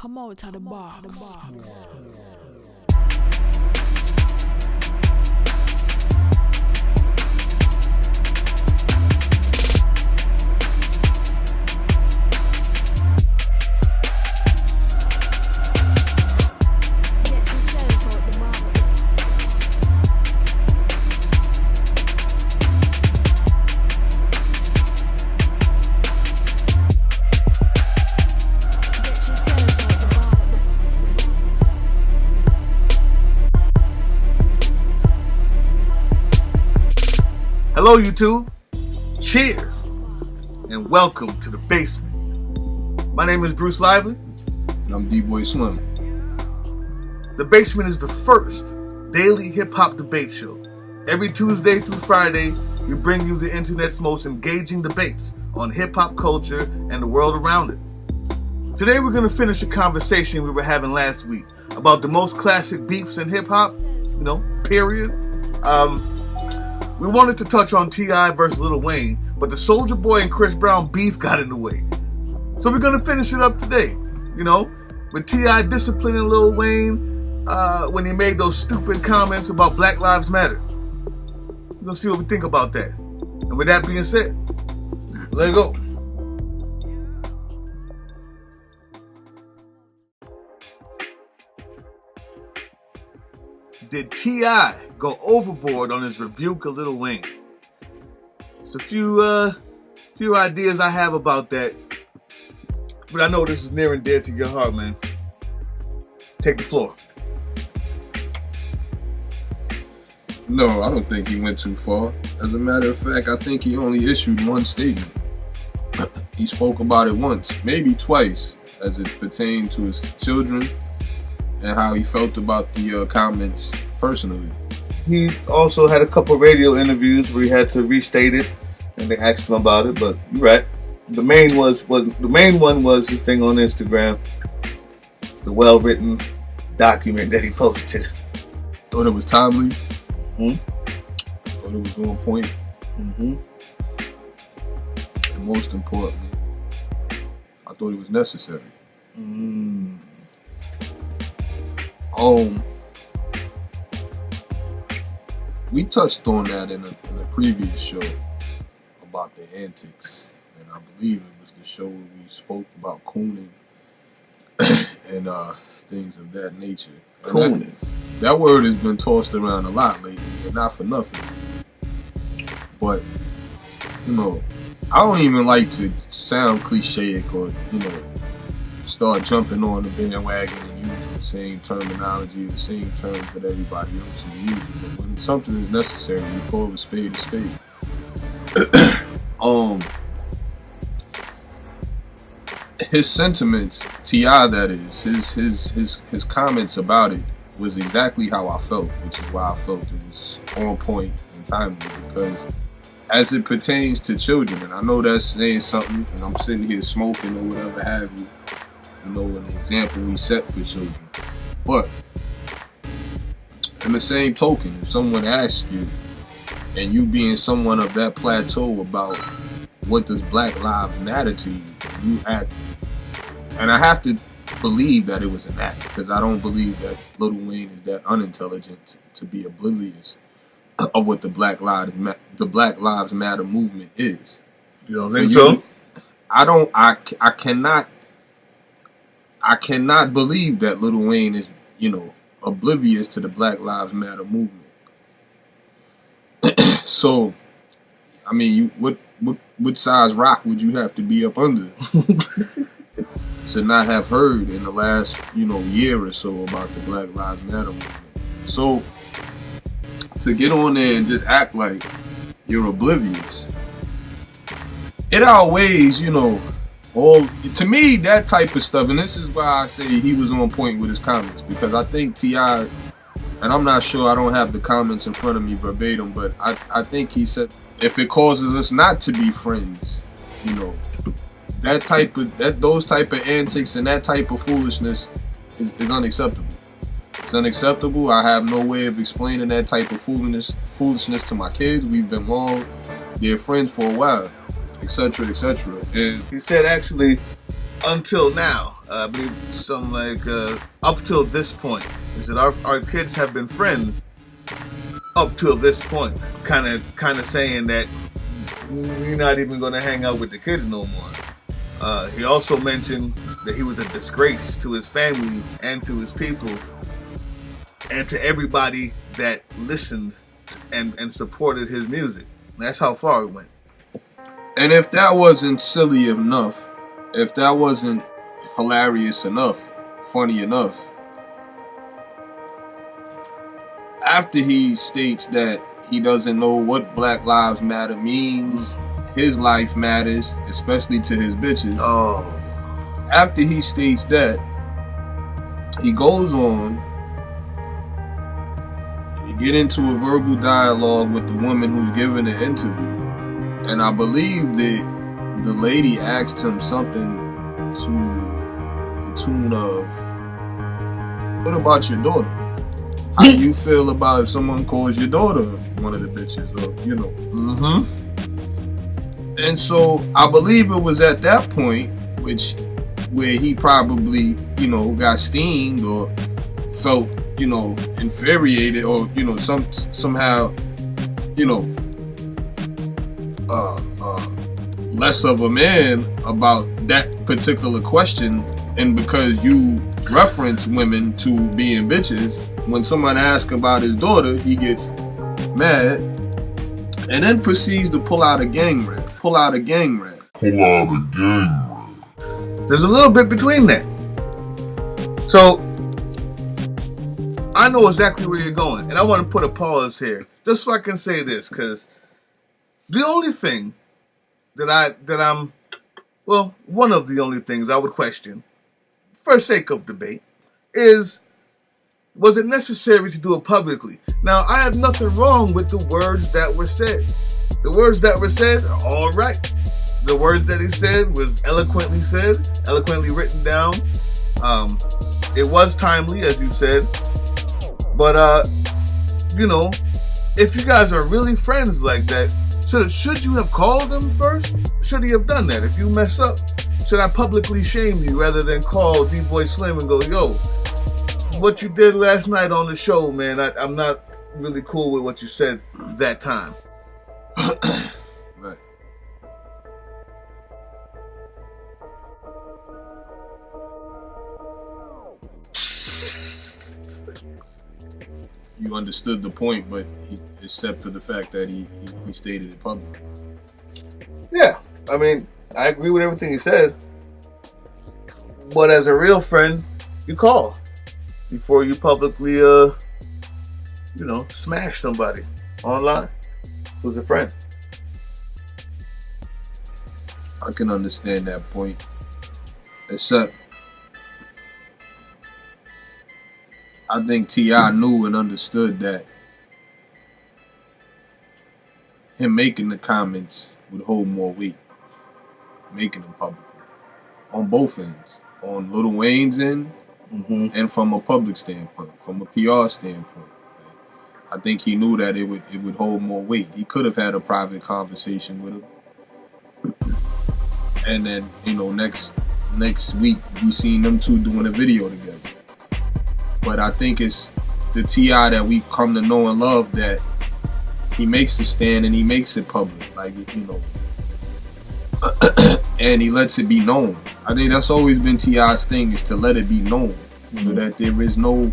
Come out of the box. Get yourself out the box. Get yourself out the box. Hello, YouTube. Cheers and welcome to the basement. My name is Bruce Lively. And I'm D-Boy Slim. The basement is the first daily hip hop debate show. Every Tuesday through Friday, we bring you the internet's most engaging debates on hip hop culture and the world around it. Today, we're going to finish a conversation we were having last week about the most classic beefs in hip hop, period. We wanted to touch on T.I. versus Lil Wayne, but the Soulja Boy and Chris Brown beef got in the way. So we're going to finish it up today, with T.I. disciplining Lil Wayne when he made those stupid comments about Black Lives Matter. We're going to see what we think about that. And with that being said, let's go. Did T.I. go overboard on his rebuke of Lil Wayne? It's a few ideas I have about that, but I know this is near and dear to your heart, man. Take the floor. No, I don't think he went too far. As a matter of fact, I think he only issued one statement. He spoke about it once, maybe twice, as it pertained to his children and how he felt about the comments personally. He also had a couple radio interviews where he had to restate it, and they asked him about it. But you're right. The main one was his thing on Instagram, the well-written document that he posted. Thought it was timely. Mm-hmm. Thought it was on point. Mm-hmm. And most importantly, I thought it was necessary. Mm. We touched on that in a previous show about the antics, and I believe it was the show where we spoke about cooning and things of that nature. Cooning. That word has been tossed around a lot lately, and not for nothing. But I don't even like to sound clichéic or start jumping on the bandwagon and using the same terminology, the same terms that everybody else is using. But when something is necessary, you call a spade a spade. His sentiments, T.I. that is, his comments about it was exactly how I felt, which is why I felt it was on point and timely, because as it pertains to children, and I know that's saying something, and I'm sitting here smoking or whatever have you, an example we set for children. But in the same token, if someone asks you, and you being someone of that plateau about what does Black Lives Matter to you, you act, and I have to believe that it was an act, because I don't believe that Lil Wayne is that unintelligent to be oblivious of what the Black Lives Matter movement is. You don't think so? I cannot believe that Lil Wayne is, oblivious to the Black Lives Matter movement. So, I mean, what size rock would you have to be up under to not have heard in the last, year or so about the Black Lives Matter movement? So, to get on there and just act like you're oblivious, it outweighs, all, to me, that type of stuff. And this is why I say he was on point with his comments, because I think T.I., and I'm not sure, I don't have the comments in front of me verbatim, but I think he said, if it causes us not to be friends, those type of antics and that type of foolishness is unacceptable. It's unacceptable. I have no way of explaining that type of foolishness to my kids. We've been long, they're friends for a while, etc., etc. And he said, actually, until now. I believe some like up till this point. He said our kids have been friends up till this point. Kind of saying that we're not even going to hang out with the kids no more. He also mentioned that he was a disgrace to his family and to his people and to everybody that listened and supported his music. That's how far it went. And if that wasn't silly enough, if that wasn't hilarious enough, funny enough, after he states that he doesn't know what Black Lives Matter means, his life matters, especially to his bitches. Oh. After he states that, he goes on to get into a verbal dialogue with the woman who's giving the interview. And I believe that the lady asked him something to the tune of, "What about your daughter? How do you feel about if someone calls your daughter one of the bitches?" Or, you know. Mm-hmm. And so I believe it was at that point where he probably, you know, got steamed or felt, you know, infuriated or, you know, somehow, you know, less of a man about that particular question. And because you reference women to being bitches, when someone asks about his daughter, he gets mad and then proceeds to pull out a gang rap. There's a little bit between that. So I know exactly where you're going, and I want to put a pause here just so I can say this, because the only thing one of the only things I would question, for sake of debate, is, was it necessary to do it publicly? Now, I have nothing wrong with the words that were said. The words that were said are all right. The words that he said was eloquently said, eloquently written down. It was timely, as you said. But, you know, if you guys are really friends like that, should you have called him first? Should he have done that? If you mess up, should I publicly shame you rather than call D-Boy Slim and go, "Yo, what you did last night on the show, man, I'm not really cool with what you said that time." Right. You understood the point, but except for the fact that he stated it publicly. Yeah, I mean, I agree with everything he said. But as a real friend, you call before you publicly, smash somebody online who's a friend. I can understand that point, except I think T.I. knew and understood that him making the comments would hold more weight, making them publicly, on both ends, on Lil Wayne's end, and from a public standpoint, from a PR standpoint. I think he knew that it would hold more weight. He could have had a private conversation with him, and then, you know, next week we seen them two doing a video together. But I think it's the T.I. that we've come to know and love, that he makes a stand and he makes it public, like, you know, and he lets it be known. I think that's always been T.I.'s thing, is to let it be known, so that there is no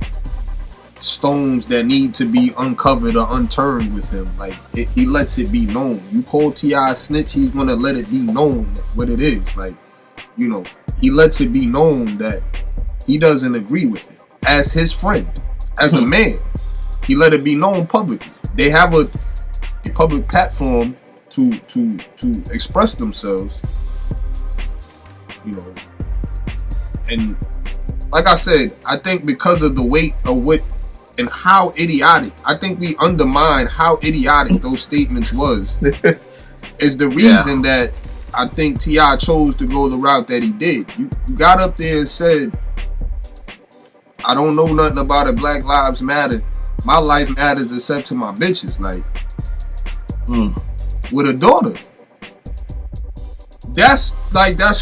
stones that need to be uncovered or unturned with him. Like, he lets it be known. You call T.I. a snitch, he's gonna let it be known what it is. Like, you know, he lets it be known that he doesn't agree with it. As his friend, as a man, he let it be known publicly. They have a public platform to express themselves, you know. And like I said, I think because of the weight of what and how idiotic, I think we undermine how idiotic those statements was, is the reason that I think T.I. chose to go the route that he did. You got up there and said, "I don't know nothing about it. Black Lives Matter. My life matters except to my bitches." Like, with a daughter. That's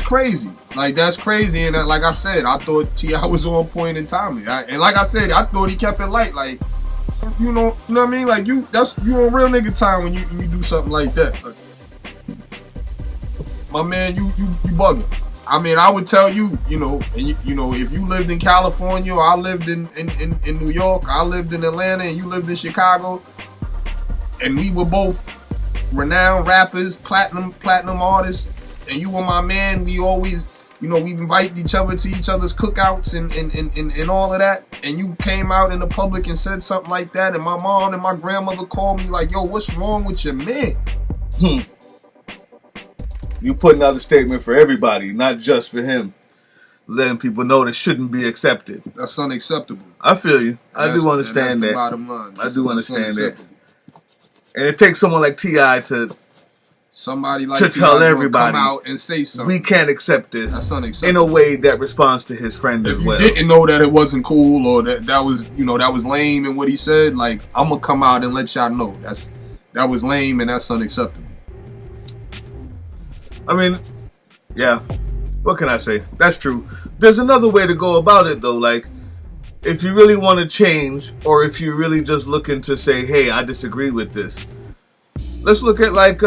crazy. Like, that's crazy. And like I said, I thought T.I. was on point in timing. And like I said, I thought he kept it light. Like, you know what I mean? Like, you on real nigga time when you do something like that. Like, my man, you bugging. I mean, I would tell you, you know, and you know, if you lived in California, or I lived in New York, I lived in Atlanta, and you lived in Chicago, and we were both renowned rappers, platinum artists, and you were my man, we always, you know, we invite each other to each other's cookouts and all of that, and you came out in the public and said something like that, and my mom and my grandmother called me like, yo, what's wrong with your man? You putting out a statement for everybody, not just for him. Letting people know that shouldn't be accepted. That's unacceptable. I feel you. I do understand that. Bottom line. I do understand that. And it takes someone like T.I. to tell everybody, come out and say something. We can't accept this. That's unacceptable. In a way that responds to his friend as well. If you didn't know that it wasn't cool or that was, you know, that was lame and what he said, like, I'm gonna come out and let y'all know that was lame and that's unacceptable. I mean, yeah. What can I say? That's true. There's another way to go about it though. Like, if you really want to change, or if you're really just looking to say, "Hey, I disagree with this," let's look at like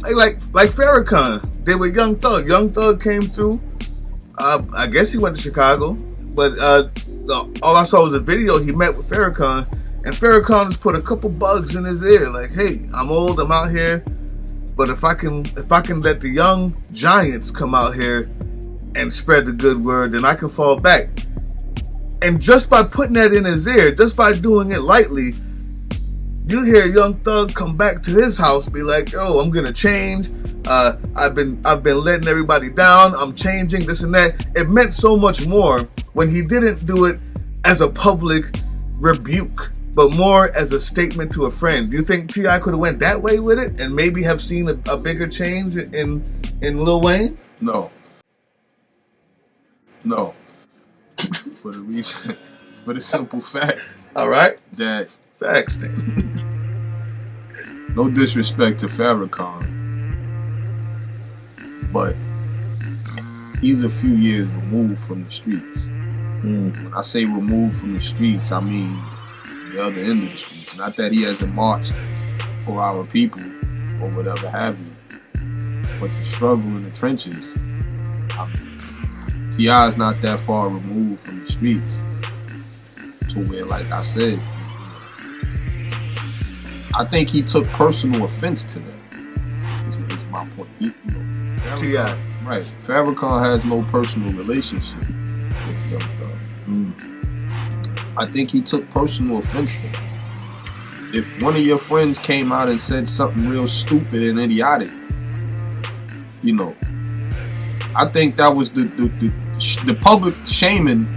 Farrakhan. They were Young Thug. Young Thug came through. I guess he went to Chicago, but all I saw was a video. He met with Farrakhan, and Farrakhan just put a couple bugs in his ear, like, "Hey, I'm old. I'm out here." But if I can let the young giants come out here and spread the good word, then I can fall back. And just by putting that in his ear, just by doing it lightly, you hear Young Thug come back to his house, be like, "Yo, I'm gonna change. I've been letting everybody down. I'm changing this and that." It meant so much more when he didn't do it as a public rebuke, but more as a statement to a friend. Do you think T.I. could have went that way with it and maybe have seen a bigger change in Lil Wayne? No. For the reason, for the simple fact. All right. That facts then. No disrespect to Farrakhan, but he's a few years removed from the streets. When I say removed from the streets, I mean the other end of the streets. Not that he hasn't marched for our people or whatever have you, but the struggle in the trenches. T.I. is not that far removed from the streets to where, like I said, I think he took personal offense to that. Is my point. T.I. Right. Farrakhan has no personal relationship with Young Thug. I think he took personal offense to that. If one of your friends came out and said something real stupid and idiotic, you know, I think that was the public shaming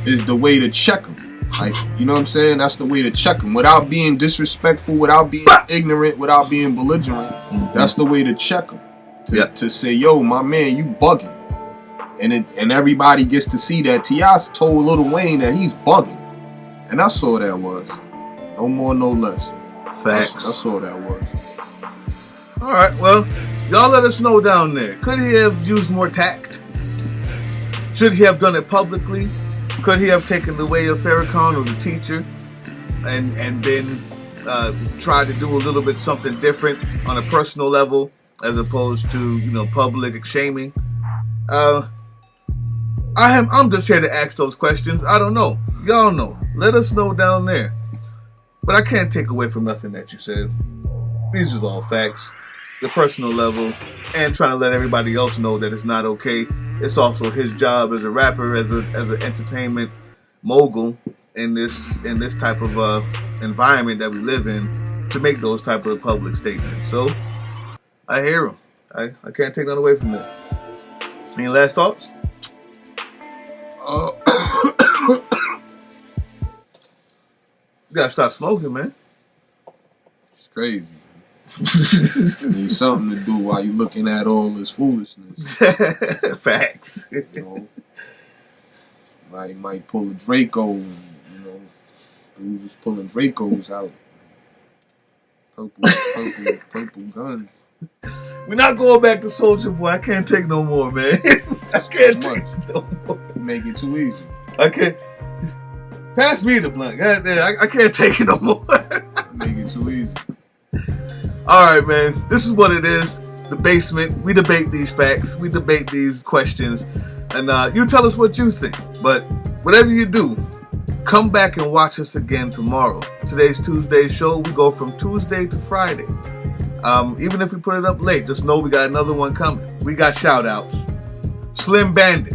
is the way to check them. Like, you know what I'm saying? That's the way to check them without being disrespectful, without being ignorant, without being belligerent. That's the way to check them. To say, yo, my man, you bugging. And everybody gets to see that. T.I. told Lil Wayne that he's bugging. And that's all that was. No more, no less. Facts. That's all that was. All right, well, y'all let us know down there. Could he have used more tact? Should he have done it publicly? Could he have taken the way of Farrakhan or the teacher and then tried to do a little bit something different on a personal level as opposed to, you know, public shaming? I'm just here to ask those questions. I don't know. Y'all know. Let us know down there. But I can't take away from nothing that you said. These are all facts. The personal level, and trying to let everybody else know that it's not okay. It's also his job as a rapper, as an entertainment mogul in this type of environment that we live in, to make those type of public statements. So I hear him. I can't take that away from that. Any last thoughts? You gotta stop smoking, man. It's crazy. Need something to do while you looking at all this foolishness. Facts. You know, might pull a Draco. And, you know, dudes was pulling Dracos out. Purple gun. We're not going back to Soulja Boy. I can't take no more, man. I It's can't too take much. it no more. You make it too easy. I can't. Pass me the blunt. God damn, I can't take it no more. You make it too easy. All right, man. This is what it is. The basement. We debate these facts. We debate these questions. And you tell us what you think. But whatever you do, come back and watch us again tomorrow. Today's Tuesday's show. We go from Tuesday to Friday. Even if we put it up late, just know we got another one coming. We got shout outs. Slim Bandit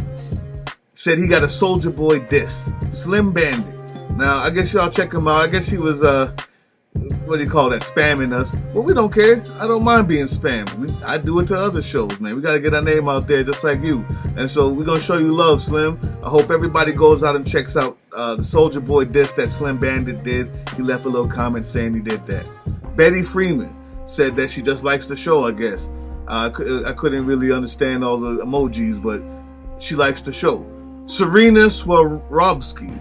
said he got a Soulja Boy diss. Slim Bandit. Now, I guess y'all check him out. I guess he was, what do you call that, spamming us. Well, we don't care. I don't mind being spammed. I do it to other shows, man. We got to get our name out there just like you. And so we're going to show you love, Slim. I hope everybody goes out and checks out the Soulja Boy diss that Slim Bandit did. He left a little comment saying he did that. Betty Freeman said that she just likes the show, I guess. I couldn't really understand all the emojis, but she likes the show. Serena Swarovski.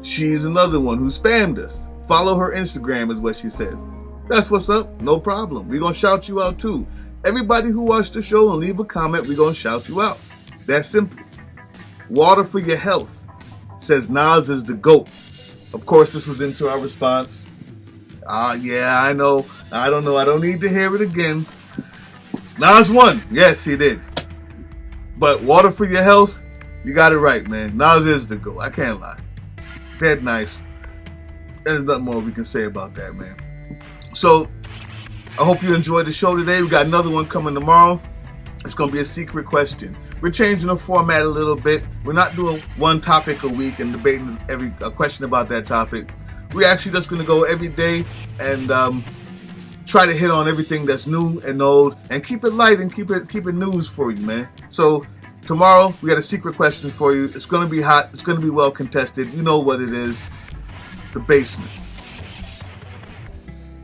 She's another one who spammed us. Follow her Instagram is what she said. That's what's up. No problem. We're going to shout you out too. Everybody who watched the show and leave a comment, we're going to shout you out. That's simple. Water for your health says Nas is the GOAT. Of course, this was into our response. Yeah, I know. I don't know. I don't need to hear it again. Nas won. Yes, he did. But water for your health, you got it right, man. Nas is the GOAT. I can't lie. Dead nice. There's nothing more we can say about that, man. So, I hope you enjoyed the show today. We got another one coming tomorrow. It's going to be a secret question. We're changing the format a little bit. We're not doing one topic a week and debating every question about that topic. We're actually just going to go every day and try to hit on everything that's new and old and keep it light and keep it news for you, man. So tomorrow we got a secret question for you. It's going to be hot. It's going to be well contested. You know what it is. The basement.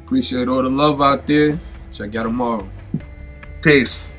Appreciate all the love out there. Check out tomorrow. Peace.